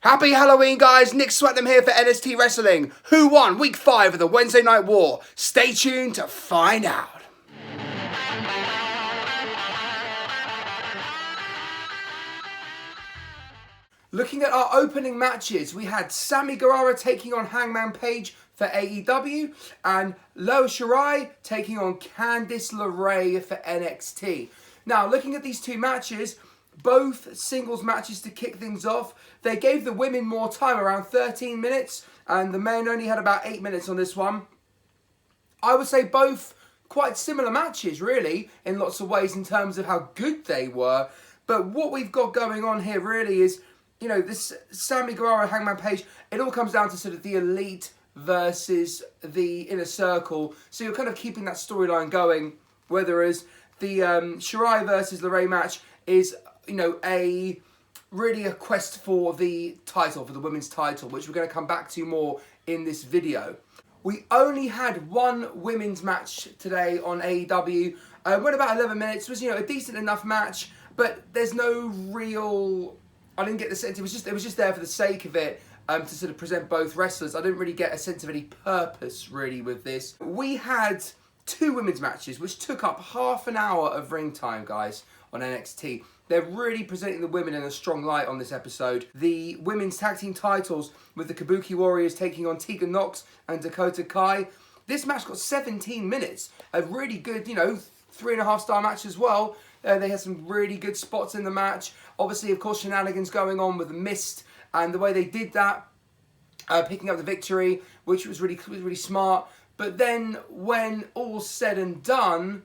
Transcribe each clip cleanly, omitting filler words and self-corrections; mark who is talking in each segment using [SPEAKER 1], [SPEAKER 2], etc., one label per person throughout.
[SPEAKER 1] Happy Halloween, guys. Nick Swetnam here for NXT Wrestling. Who won Week 5 of the Wednesday Night War? Stay tuned to find out. Looking at our opening matches, we had Sammy Guevara taking on Hangman Page for AEW and Io Shirai taking on Candice LeRae for NXT. Now, looking at these two matches, both singles matches to kick things off. They gave the women more time, around 13 minutes, and the men only had about 8 minutes on this one. I would say both quite similar matches, really, in lots of ways in terms of how good they were. But what we've got going on here really is, you know, this Sammy Guevara, Hangman Page, it all comes down to sort of the elite versus the inner circle. So you're kind of keeping that storyline going, whereas the Shirai versus LeRae match is, you know, really a quest for the title, for the women's title, which we're going to come back to more in this video. We only had one women's match today on AEW. Went about 11 minutes. It was, you know, a decent enough match, but there's no real... I didn't get the sense. It was just there for the sake of it, to sort of present both wrestlers. I didn't really get a sense of any purpose, really, with this. We had two women's matches, which took up half an hour of ring time, guys, on NXT. They're really presenting the women in a strong light on this episode. The women's tag team titles with the Kabuki Warriors taking on Tegan Nox and Dakota Kai. This match got 17 minutes. A really good, you know, 3.5-star match as well. They had some really good spots in the match. Obviously, of course, shenanigans going on with the Mist and the way they did that, picking up the victory, which was really smart. But then, when all's said and done,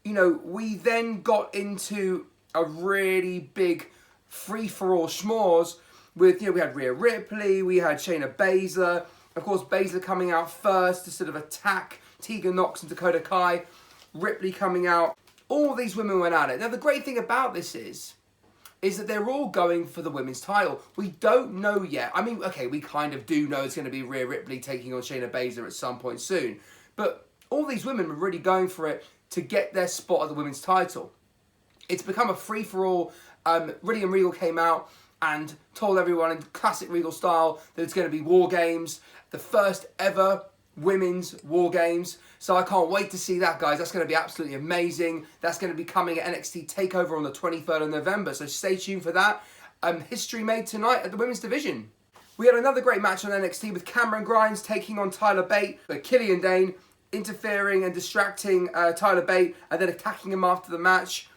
[SPEAKER 1] you know, we then got into a really big free-for-all schmoz with, you know, we had Rhea Ripley, we had Shayna Baszler, of course Baszler coming out first to sort of attack Tegan Nox and Dakota Kai, Ripley coming out. All these women went at it. Now the great thing about this is that they're all going for the women's title. We don't know yet. I mean, okay, we kind of do know it's going to be Rhea Ripley taking on Shayna Baszler at some point soon, but all these women were really going for it to get their spot at the women's title. It's become a free-for-all. Riddle and Regal came out and told everyone in classic Regal style that it's going to be War Games, the first ever women's War Games. So I can't wait to see that, guys. That's going to be absolutely amazing. That's going to be coming at NXT TakeOver on the 23rd of November. So stay tuned for that. History made tonight at the women's division. We had another great match on NXT with Cameron Grimes taking on Tyler Bate, Killian Dane interfering and distracting Tyler Bate and then attacking him after the match.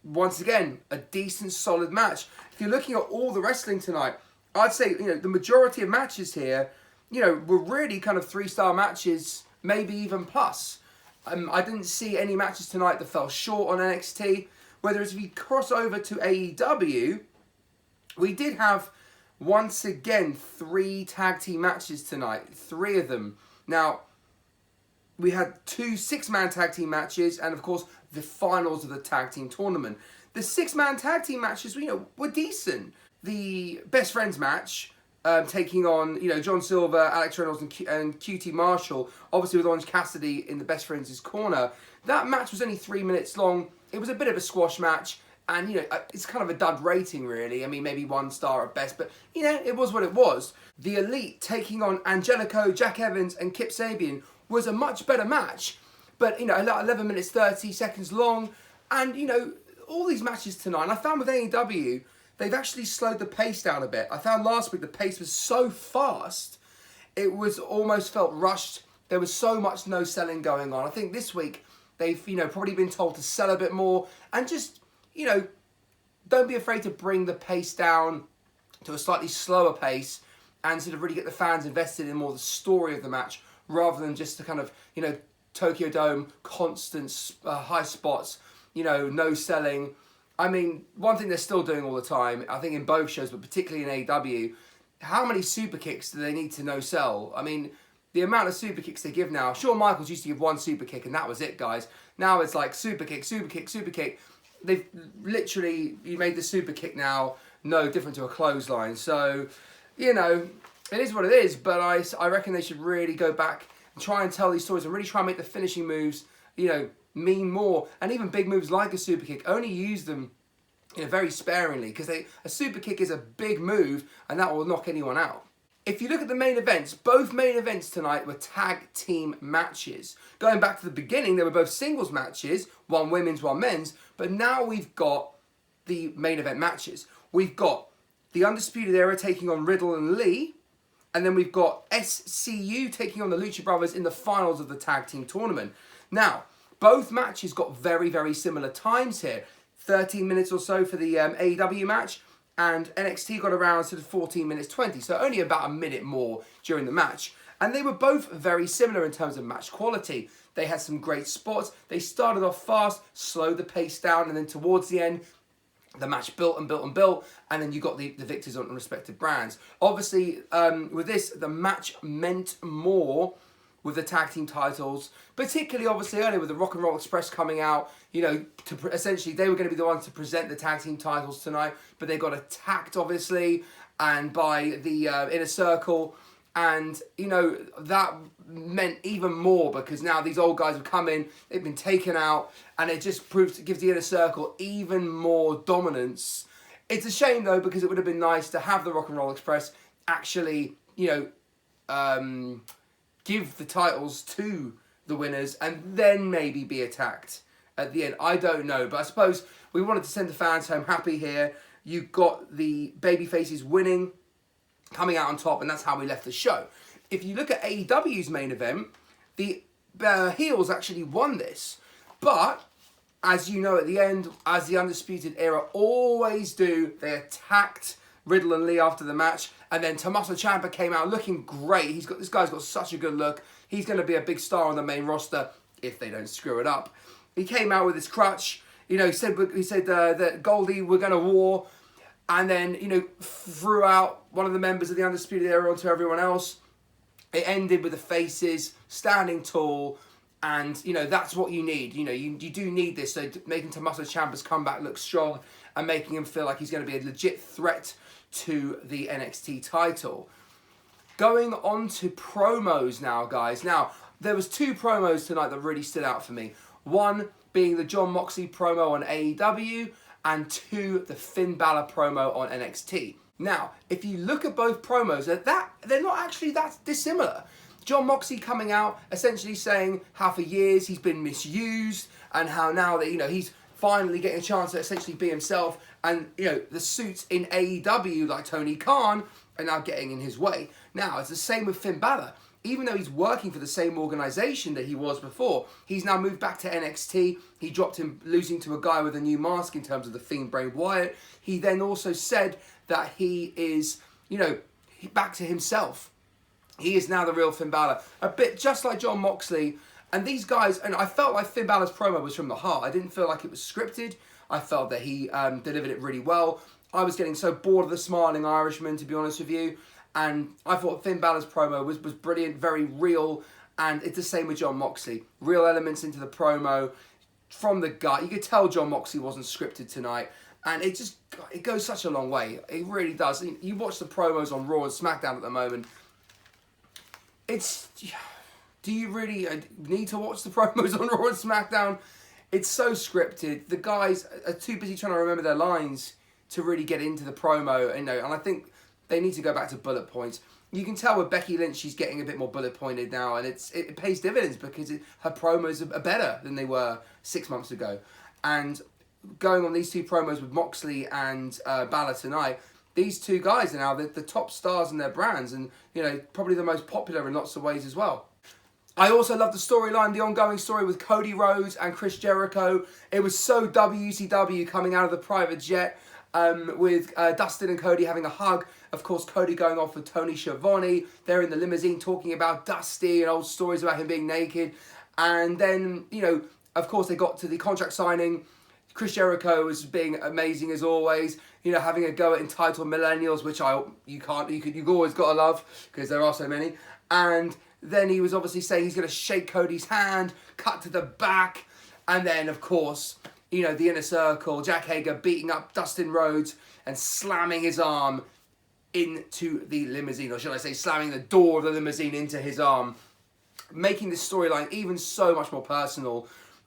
[SPEAKER 1] Once again, a decent, solid match. If you're looking at all the wrestling tonight, I'd say, you know, the majority of matches here, you know, were really kind of 3-star matches, maybe even plus. I didn't see any matches tonight that fell short on NXT. Whereas if you cross over to AEW, we did have, once again, 3 tag team matches tonight. 3 of them. Now, we had 2 6-man tag team matches, and of course, the finals of the tag team tournament. The 6-man tag team matches, you know, were decent. The best friends match, taking on, you know, John Silver, Alex Reynolds, and QT Marshall, obviously with Orange Cassidy in the best friends' corner. That match was only 3 minutes long. It was a bit of a squash match, and, you know, it's kind of a dud rating, really. I mean, maybe 1 star at best, but, you know, it was what it was. The Elite taking on Angelico, Jack Evans, and Kip Sabian was a much better match. But, you know, 11 minutes, 30 seconds long. And, you know, all these matches tonight, and I found with AEW, they've actually slowed the pace down a bit. I found last week the pace was so fast, it was almost felt rushed. There was so much no-selling going on. I think this week, they've, you know, probably been told to sell a bit more. And just, you know, don't be afraid to bring the pace down to a slightly slower pace and sort of really get the fans invested in more the story of the match, rather than just the kind of, you know, Tokyo Dome, constant high spots, you know, no selling. I mean, one thing they're still doing all the time, I think in both shows, but particularly in AEW, how many super kicks do they need to no sell? I mean, the amount of super kicks they give now, Shawn Michaels used to give 1 super kick and that was it, guys. Now it's like super kick, super kick, super kick. They've literally, you made the super kick now no different to a clothesline. So, you know, it is what it is, but I reckon they should really go back and try and tell these stories and really try and make the finishing moves, you know, mean more. And even big moves like a super kick, only use them very sparingly, because a super kick is a big move and that will knock anyone out. If you look at the main events, both main events tonight were tag team matches. Going back to the beginning, they were both singles matches, one women's, one men's, but now we've got the main event matches. We've got the Undisputed Era taking on Riddle and Lee, and then we've got SCU taking on the Lucha Brothers in the finals of the tag team tournament. Now, both matches got very, very similar times here. 13 minutes or so for the AEW match, and NXT got around to the 14 minutes 20, so only about a minute more during the match. And they were both very similar in terms of match quality. They had some great spots. They started off fast, slowed the pace down, and then towards the end, the match built and built and built, and then you got the victors on respective brands. Obviously, with this, the match meant more with the tag team titles, particularly obviously earlier with the Rock and Roll Express coming out, essentially they were going to be the ones to present the tag team titles tonight, but they got attacked obviously, and by the Inner Circle, and that meant even more because now these old guys have come in, they've been taken out, and it just gives the Inner Circle even more dominance. It's a shame though, because it would have been nice to have the Rock and Roll Express actually, give the titles to the winners and then maybe be attacked at the end. I don't know, but I suppose we wanted to send the fans home happy here. You got the babyfaces winning, coming out on top, and that's how we left the show. If you look at AEW's main event, the heels actually won this, but as you know, at the end, as the Undisputed Era always do, they attacked Riddle and Lee after the match, and then Tommaso Ciampa came out looking great. This guy's got such a good look. He's going to be a big star on the main roster if they don't screw it up. He came out with his crutch. He said that Goldie, we're going to war, and then threw out one of the members of the Undisputed Era onto everyone else. It ended with the faces standing tall, and that's what you need. You do need this, so making Tommaso Ciampa's comeback look strong and making him feel like he's going to be a legit threat to the NXT title. Going on to promos now, guys. Now, there was 2 promos tonight that really stood out for me. One being the Jon Moxley promo on AEW, and 2, the Finn Balor promo on NXT. Now, if you look at both promos, they're not actually that dissimilar. Jon Moxley coming out, essentially saying how for years he's been misused, and how now that he's finally getting a chance to essentially be himself, and the suits in AEW like Tony Khan are now getting in his way. Now it's the same with Finn Balor. Even though he's working for the same organisation that he was before, he's now moved back to NXT. He dropped him losing to a guy with a new mask in terms of the Fiend Bray Wyatt. He then also said that he is, back to himself. He is now the real Finn Balor. A bit just like Jon Moxley. And these guys, and I felt like Finn Balor's promo was from the heart. I didn't feel like it was scripted. I felt that he delivered it really well. I was getting so bored of the smiling Irishman, to be honest with you. And I thought Finn Balor's promo was brilliant, very real. And it's the same with Jon Moxley. Real elements into the promo from the gut. You could tell Jon Moxley wasn't scripted tonight. And it goes such a long way. It really does. You watch the promos on Raw and SmackDown at the moment. Do you really need to watch the promos on Raw and SmackDown? It's so scripted. The guys are too busy trying to remember their lines to really get into the promo. And I think they need to go back to bullet points. You can tell with Becky Lynch, she's getting a bit more bullet pointed now, and it pays dividends because her promos are better than they were 6 months ago. And going on these 2 promos with Moxley and Balor tonight, these 2 guys are now the top stars in their brands, and probably the most popular in lots of ways as well. I also love the storyline, the ongoing story with Cody Rhodes and Chris Jericho. It was so WCW coming out of the private jet, with Dustin and Cody having a hug. Of course, Cody going off with Tony Schiavone. They're in the limousine talking about Dusty and old stories about him being naked. And then, of course, they got to the contract signing. Chris Jericho was being amazing as always. Having a go at entitled millennials, which you've always got to love because there are so many. And then he was obviously saying he's going to shake Cody's hand, cut to the back, and then, of course, the Inner Circle, Jack Hager beating up Dustin Rhodes and slamming his arm into the limousine, or should I say slamming the door of the limousine into his arm, making this storyline even so much more personal.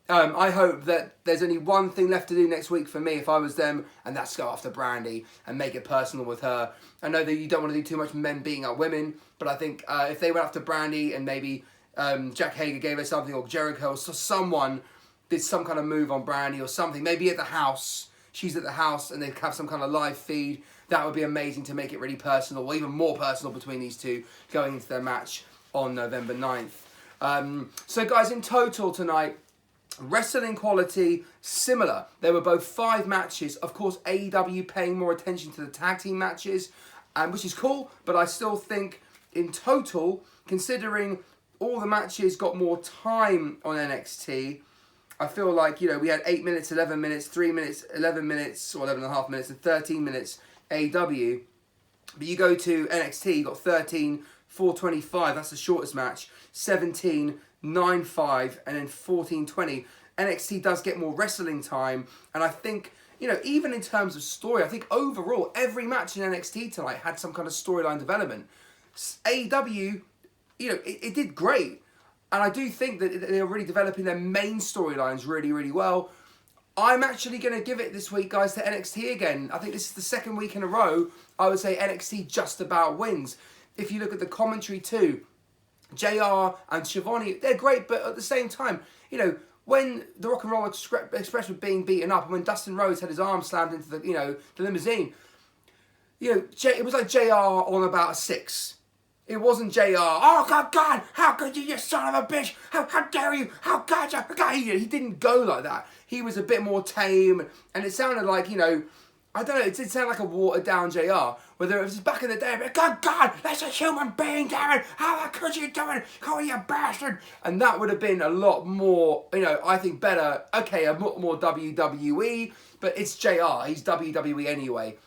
[SPEAKER 1] I hope that there's only one thing left to do next week for me if I was them, and that's go after Brandy and make it personal with her. I know that you don't want to do too much men beating up women, but I think if they went after Brandy and maybe Jack Hager gave her something, or Jericho, or someone did some kind of move on Brandy or something, maybe at the house, she's at the house and they have some kind of live feed, that would be amazing to make it really personal, or even more personal between these two going into their match on November 9th. So guys, in total tonight, wrestling quality, similar. There were both 5 matches. Of course, AEW paying more attention to the tag team matches, which is cool, but I still think in total, considering all the matches got more time on NXT, I feel like, you know, we had 8 minutes, 11 minutes, 3 minutes, 11 minutes, or 11 and a half minutes, and 13 minutes AEW. But you go to NXT, you got 13, 4:25, that's the shortest match, 17, 9:5, and then 14:20. NXT does get more wrestling time, and I think, you know, even in terms of story, I think overall, every match in NXT tonight had some kind of storyline development. AEW, you know, it did great. And I do think that they're really developing their main storylines really, really well. I'm actually going to give it this week, guys, to NXT again. I think this is the second week in a row I would say NXT just about wins. If you look at the commentary too, JR and Shivani, they're great, but at the same time, you know, when the Rock and Roll Express were being beaten up, and when Dustin Rhodes had his arm slammed into the, you know, the limousine, you know, it was like JR on about a 6. It wasn't JR, oh God, how could you son of a bitch, how dare you, how could you, he didn't go like that. He was a bit more tame, and it sounded like, you know, I don't know, it did sound like a watered down JR, whether it was back in the day, but God, that's a human being, Darren, how could you do it, oh you bastard, and that would have been a lot more, you know, I think better, okay, a lot more WWE, but it's JR, he's WWE anyway.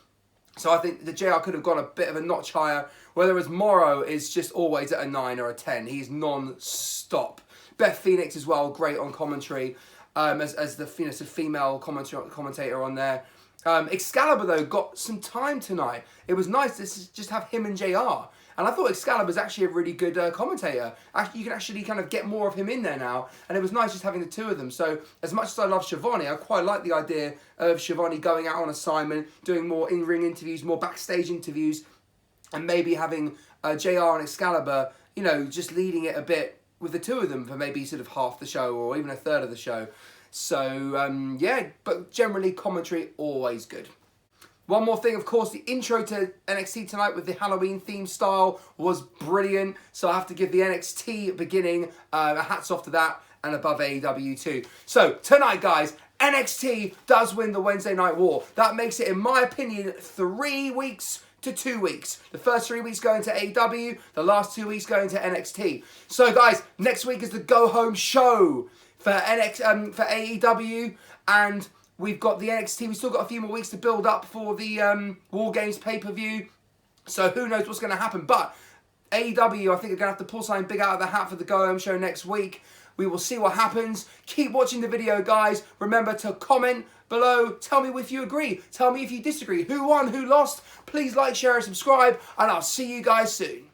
[SPEAKER 1] So I think the JR could have gone a bit of a notch higher, whereas Morrow is just always at a 9 or a 10. He's non-stop. Beth Phoenix as well, great on commentary, as the, you know, female commentator on there. Excalibur, though, got some time tonight. It was nice to just have him and JR. And I thought Excalibur's actually a really good commentator. You can actually kind of get more of him in there now. And it was nice just having the two of them. So as much as I love Shivani, I quite like the idea of Shivani going out on assignment, doing more in-ring interviews, more backstage interviews, and maybe having JR and Excalibur, you know, just leading it a bit with the two of them for maybe sort of half the show or even a third of the show. So, yeah, but generally commentary, always good. One more thing, of course, the intro to NXT tonight with the Halloween theme style was brilliant. So I have to give the NXT beginning a hats off to that, and above AEW too. So tonight, guys, NXT does win the Wednesday Night War. That makes it, in my opinion, 3 weeks to 2 weeks. The first 3 weeks going to AEW, the last 2 weeks going to NXT. So guys, next week is the go-home show for AEW, and we've got the NXT. We've still got a few more weeks to build up for the War Games pay-per-view. So who knows what's going to happen. But AEW, I think, are going to have to pull something big out of the hat for the go-home show next week. We will see what happens. Keep watching the video, guys. Remember to comment below. Tell me if you agree. Tell me if you disagree. Who won? Who lost? Please like, share, and subscribe. And I'll see you guys soon.